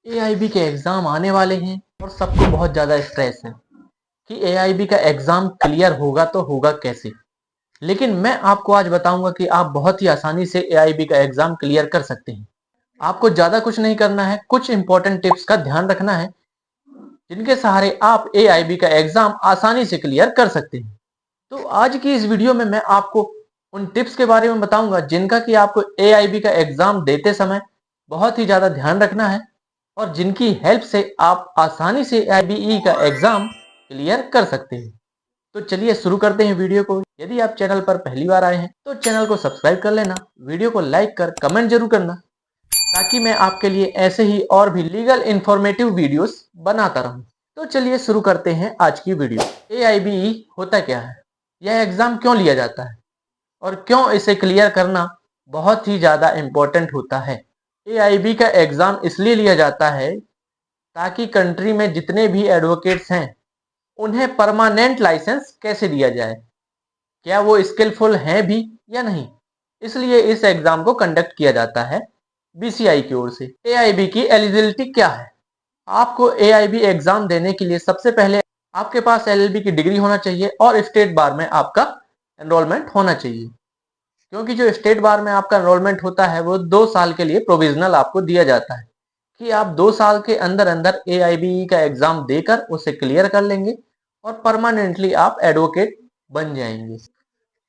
AIB के exam आने वाले हैं और सबको बहुत ज़्यादा स्ट्रेस है कि एआईबी का एग्ज़ाम क्लियर होगा तो होगा कैसे। लेकिन मैं आपको आज बताऊंगा कि आप बहुत ही आसानी से एआईबी का एग्ज़ाम क्लियर कर सकते हैं। आपको ज़्यादा कुछ नहीं करना है, कुछ इंपॉर्टेंट टिप्स का ध्यान रखना है जिनके सहारे आप एआईबी का एग्ज़ाम आसानी से क्लियर कर सकते हैं। तो आज की इस वीडियो में मैं आपको उन टिप्स के बारे में बताऊंगा जिनका कि आपको एआईबी का एग्ज़ाम देते समय बहुत ही ज़्यादा ध्यान रखना है और जिनकी हेल्प से आप आसानी से एआईबी का एग्ज़ाम क्लियर कर सकते हैं। तो चलिए शुरू करते हैं वीडियो को। यदि आप चैनल पर पहली बार आए हैं तो चैनल को सब्सक्राइब कर लेना, वीडियो को लाइक कर कमेंट जरूर करना ताकि मैं आपके लिए ऐसे ही और भी लीगल इंफॉर्मेटिव वीडियोस बनाता रहूं। तो चलिए शुरू करते हैं आज की वीडियो। एआईबी होता क्या है, यह एग्ज़ाम क्यों लिया जाता है और क्यों इसे क्लियर करना बहुत ही ज़्यादा इम्पोर्टेंट होता है। एआईबी का एग्ज़ाम इसलिए लिया जाता है ताकि कंट्री में जितने भी एडवोकेट्स हैं उन्हें परमानेंट लाइसेंस कैसे दिया जाए, क्या वो स्किलफुल हैं भी या नहीं। इसलिए इस एग्ज़ाम को कंडक्ट किया जाता है बीसीआई की ओर से। एआईबी की एलिजिबिलिटी क्या है? आपको एआईबी एग्ज़ाम देने के लिए सबसे पहले आपके पास एलएलबी की डिग्री होना चाहिए और स्टेट बार में आपका एनरोलमेंट होना चाहिए, क्योंकि जो स्टेट बार में आपका एनरोलमेंट होता है वो 2 साल के लिए प्रोविजनल आपको दिया जाता है कि आप 2 साल के अंदर अंदर एआईबी का एग्ज़ाम देकर उसे क्लियर कर लेंगे और परमानेंटली आप एडवोकेट बन जाएंगे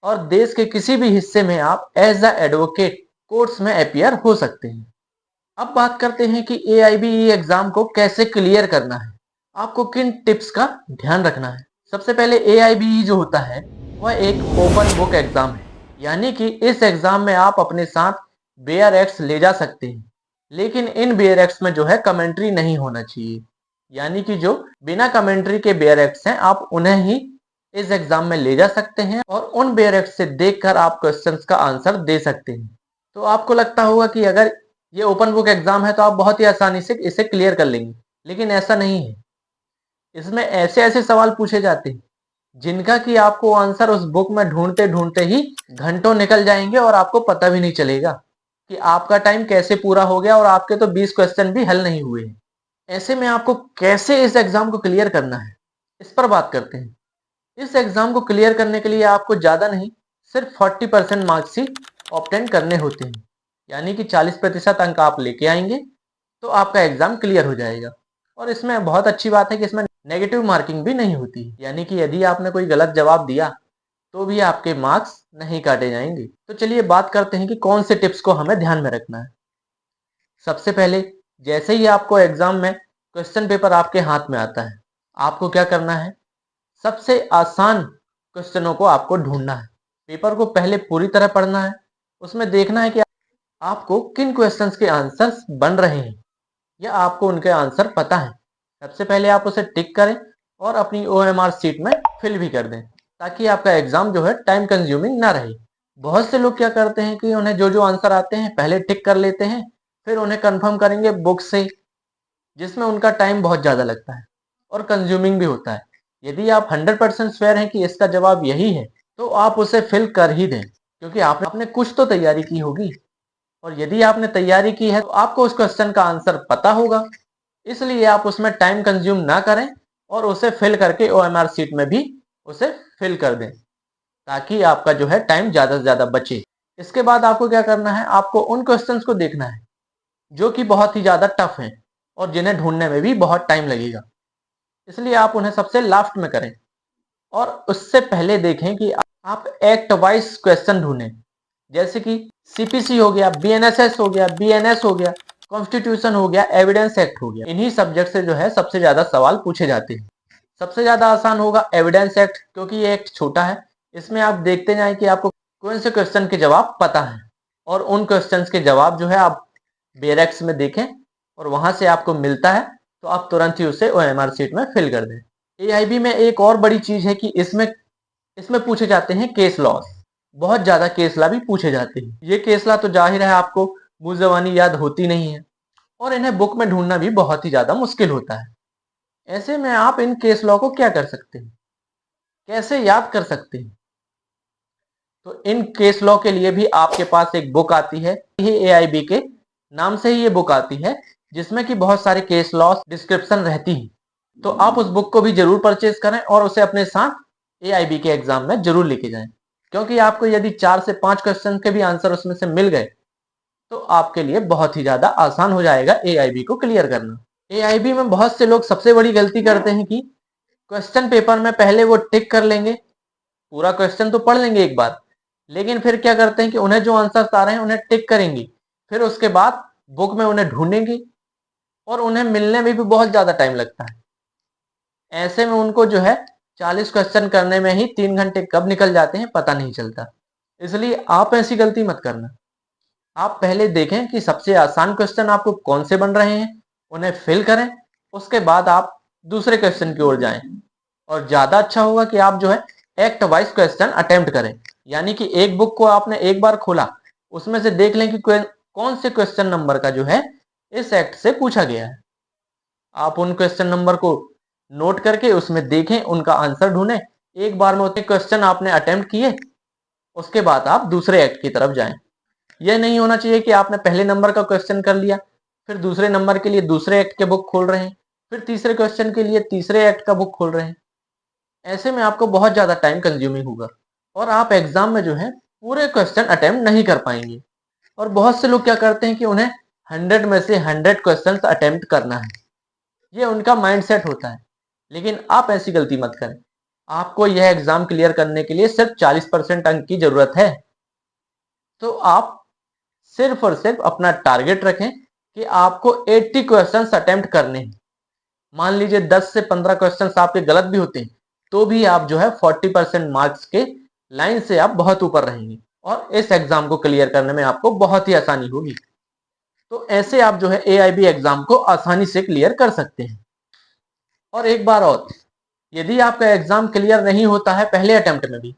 और देश के किसी भी हिस्से में आप एज अ एडवोकेट कोर्ट्स में अपीयर हो सकते हैं। अब बात करते हैं कि एआईबी एग्ज़ाम को कैसे क्लियर करना है, आपको किन टिप्स का ध्यान रखना है। सबसे पहले एआईबी जो होता है वह एक ओपन बुक एग्ज़ाम है, यानी कि इस एग्ज़ाम में आप अपने साथ बेयर एक्ट्स ले जा सकते हैं, लेकिन इन बेयर एक्ट्स में जो है कमेंट्री नहीं होना चाहिए। यानी कि जो बिना कमेंट्री के बेयर एक्ट्स हैं आप उन्हें ही इस एग्ज़ाम में ले जा सकते हैं और उन बेयर एक्ट्स से देखकर आप क्वेश्चंस का आंसर दे सकते हैं। तो आपको लगता होगा कि अगर ये ओपन बुक एग्ज़ाम है तो आप बहुत ही आसानी से इसे क्लियर कर लेंगे, लेकिन ऐसा नहीं है। इसमें ऐसे ऐसे सवाल पूछे जाते हैं जिनका कि आपको आंसर उस बुक में ढूंढते ढूंढते ही घंटों निकल जाएंगे और आपको पता भी नहीं चलेगा कि आपका टाइम कैसे पूरा हो गया और आपके तो 20 क्वेश्चन भी हल नहीं हुए हैं। ऐसे में आपको कैसे इस एग्ज़ाम को क्लियर करना है, इस पर बात करते हैं। इस एग्ज़ाम को क्लियर करने के लिए आपको ज़्यादा नहीं, सिर्फ 40% मार्क्स ही ऑब्टेन करने होते हैं, यानी कि 40% अंक आप लेके आएंगे तो आपका एग्ज़ाम क्लियर हो जाएगा। और इसमें बहुत अच्छी बात है कि इसमें नेगेटिव मार्किंग भी नहीं होती, यानी कि यदि आपने कोई गलत जवाब दिया तो भी आपके मार्क्स नहीं काटे जाएंगे। तो चलिए बात करते हैं कि कौन से टिप्स को हमें ध्यान में रखना है। सबसे पहले, जैसे ही आपको एग्ज़ाम में क्वेश्चन पेपर आपके हाथ में आता है, आपको क्या करना है, सबसे आसान क्वेश्चनों को आपको ढूंढना है। पेपर को पहले पूरी तरह पढ़ना है, उसमें देखना है कि आपको किन क्वेश्चंस के आंसर्स बन रहे हैं या आपको उनके आंसर पता है। सबसे पहले आप उसे टिक करें और अपनी ओएमआर शीट में फिल भी कर दें ताकि आपका एग्ज़ाम जो है टाइम कंज्यूमिंग ना रहे। बहुत से लोग क्या करते हैं कि उन्हें जो जो आंसर आते हैं पहले टिक कर लेते हैं, फिर उन्हें कंफर्म करेंगे बुक से, जिसमें उनका टाइम बहुत ज़्यादा लगता है और कंज्यूमिंग भी होता है। यदि आप 100% श्योर हैं कि इसका जवाब यही है तो आप उसे फिल कर ही दें, क्योंकि आपने कुछ तो तैयारी की होगी और यदि आपने तैयारी की है तो आपको उस क्वेश्चन का आंसर पता होगा। इसलिए आप उसमें टाइम कंज्यूम ना करें और उसे फिल करके ओएमआर शीट में भी उसे फिल कर दें ताकि आपका जो है टाइम ज़्यादा से ज़्यादा बचे। इसके बाद आपको क्या करना है, आपको उन क्वेश्चंस को देखना है जो कि बहुत ही ज़्यादा टफ हैं और जिन्हें ढूंढने में भी बहुत टाइम लगेगा। इसलिए आप उन्हें सबसे लास्ट में करें और उससे पहले देखें कि आप एक्ट वाइज क्वेश्चन ढूंढें, जैसे कि सीपीसी हो गया, बीएनएसएस हो गया, बीएनएस हो गया, कॉन्स्टिट्यूशन हो गया, एविडेंस एक्ट हो गया। इन्हीं सब्जेक्ट से जो है सबसे ज़्यादा सवाल पूछे जाते हैं। सबसे ज़्यादा आसान होगा एविडेंस एक्ट, क्योंकि ये एक्ट छोटा है। इसमें आप देखते जाएं कि आपको कौन से क्वेश्चन के जवाब पता है और उन क्वेश्चंस के जवाब जो है आप बेरेक्स में देखें और वहां से आपको मिलता है तो आप तुरंत ही उसे ओएमआर शीट में फिल कर दें। एआईबी में एक और बड़ी चीज है कि इसमें इसमें पूछे जाते हैं केस लॉस। बहुत ज्यादा केस लॉ भी पूछे जाते हैं। ये केस लॉ तो जाहिर है आपको मुंह जबानी याद होती नहीं है और इन्हें बुक में ढूंढना भी बहुत ही ज्यादा मुश्किल होता है। ऐसे में आप इन केस लॉ को क्या कर सकते हैं, कैसे याद कर सकते हैं? तो इन केस लॉ के लिए भी आपके पास एक बुक आती है, ये एआईबी के नाम से ही ये बुक आती है, जिसमें कि बहुत सारे केस लॉस डिस्क्रिप्शन रहती है। तो आप उस बुक को भी जरूर परचेज करें और उसे अपने साथ एआईबी के एग्जाम में जरूर लेके जाएं, क्योंकि आपको यदि 4 से 5 क्वेश्चन के भी आंसर उसमें से मिल गए तो आपके लिए बहुत ही ज्यादा आसान हो जाएगा एआईबी को क्लियर करना। एआईबी में बहुत से लोग सबसे बड़ी गलती करते हैं कि क्वेश्चन पेपर में पहले वो टिक कर लेंगे, पूरा क्वेश्चन तो पढ़ लेंगे एक बार, लेकिन फिर क्या करते हैं कि उन्हें जो आंसर आ रहे हैं उन्हें टिक करेंगे, फिर उसके बाद बुक में उन्हें ढूंढेंगे और उन्हें मिलने में भी बहुत ज्यादा टाइम लगता है। ऐसे में उनको जो है 40 क्वेश्चन करने में ही 3 घंटे कब निकल जाते हैं पता नहीं चलता। इसलिए आप ऐसी गलती मत करना। आप पहले देखें कि सबसे आसान क्वेश्चन आपको कौन से बन रहे हैं, उन्हें फिल करें, उसके बाद आप दूसरे क्वेश्चन की ओर जाएं। और ज्यादा अच्छा होगा कि आप जो है एक्ट वाइज क्वेश्चन अटेम्प्ट करें, यानी कि एक बुक को आपने एक बार खोला, उसमें से देख लें कि कौन से क्वेश्चन नंबर का जो है इस एक्ट से पूछा गया है। आप उन क्वेश्चन नंबर को नोट करके उसमें देखें, उनका आंसर ढूंढें, एक बार में उतने क्वेश्चन आपने अटेम्प्ट किए, उसके बाद आप दूसरे एक्ट की तरफ जाएं। यह नहीं होना चाहिए कि आपने पहले नंबर का क्वेश्चन कर लिया, फिर दूसरे नंबर के लिए दूसरे एक्ट के बुक खोल रहे हैं, फिर तीसरे क्वेश्चन के लिए तीसरे एक्ट का बुक खोल रहे हैं। ऐसे में आपको बहुत ज्यादा टाइम कंज्यूमिंग होगा और आप एग्जाम में जो है पूरे क्वेश्चन अटेम्प्ट नहीं कर पाएंगे। और बहुत से लोग क्या करते हैं कि उन्हें 100 में से 100 क्वेश्चन अटेम्प्ट करना है, ये उनका माइंडसेट होता है। लेकिन आप ऐसी गलती मत करें। आपको यह एग्जाम क्लियर करने के लिए सिर्फ 40% अंक की जरूरत है। तो आप सिर्फ और सिर्फ अपना टारगेट रखें कि आपको 80 क्वेश्चंस अटेम्प्ट करने हैं। मान लीजिए 10 से 15 क्वेश्चंस आपके गलत भी होते हैं तो भी आप जो है 40% मार्क्स के लाइन से आप बहुत ऊपर रहेंगे और इस एग्जाम को क्लियर करने में आपको बहुत ही आसानी होगी। तो ऐसे आप जो है एआईबी एग्जाम को आसानी से क्लियर कर सकते हैं। और एक बार और, यदि आपका एग्जाम क्लियर नहीं होता है पहले अटेम्प्ट में भी,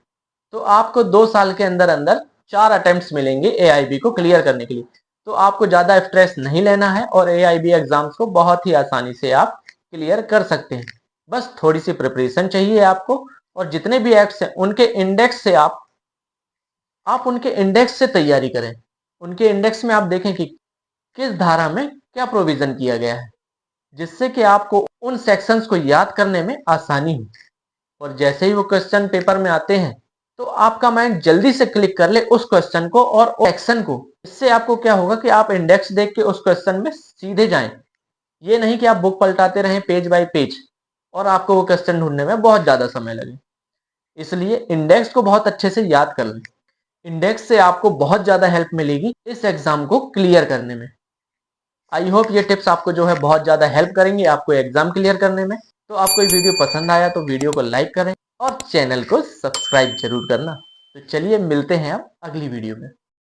तो आपको 2 साल के अंदर अंदर 4 अटेम्प्ट्स मिलेंगे एआईबी को क्लियर करने के लिए। तो आपको ज्यादा स्ट्रेस नहीं लेना है और एआईबी एग्जाम्स को बहुत ही आसानी से आप क्लियर कर सकते हैं। बस थोड़ी सी प्रिपरेशन चाहिए आपको, और जितने भी एक्ट्स हैं उनके इंडेक्स से आप उनके इंडेक्स से तैयारी करें। उनके इंडेक्स में आप देखें कि किस धारा में क्या प्रोविजन किया गया है, जिससे कि आपको उन सेक्शंस को याद करने में आसानी हो। और जैसे ही वो क्वेश्चन पेपर में आते हैं तो आपका माइंड जल्दी से क्लिक कर ले उस क्वेश्चन को और सेक्शन को। इससे आपको क्या होगा कि आप इंडेक्स देख के उस क्वेश्चन में सीधे जाएं। ये नहीं कि आप बुक पलटाते रहें पेज बाय पेज और आपको वो क्वेश्चन ढूंढने में बहुत ज्यादा समय लगे। इसलिए इंडेक्स को बहुत अच्छे से याद कर लें। इंडेक्स से आपको बहुत ज्यादा हेल्प मिलेगी इस एग्जाम को क्लियर करने में। आई होप ये टिप्स आपको जो है बहुत ज्यादा हेल्प करेंगे आपको एग्जाम क्लियर करने में। तो आपको ये वीडियो पसंद आया तो वीडियो को लाइक करें और चैनल को सब्सक्राइब जरूर करना। तो चलिए मिलते हैं अब अगली वीडियो में।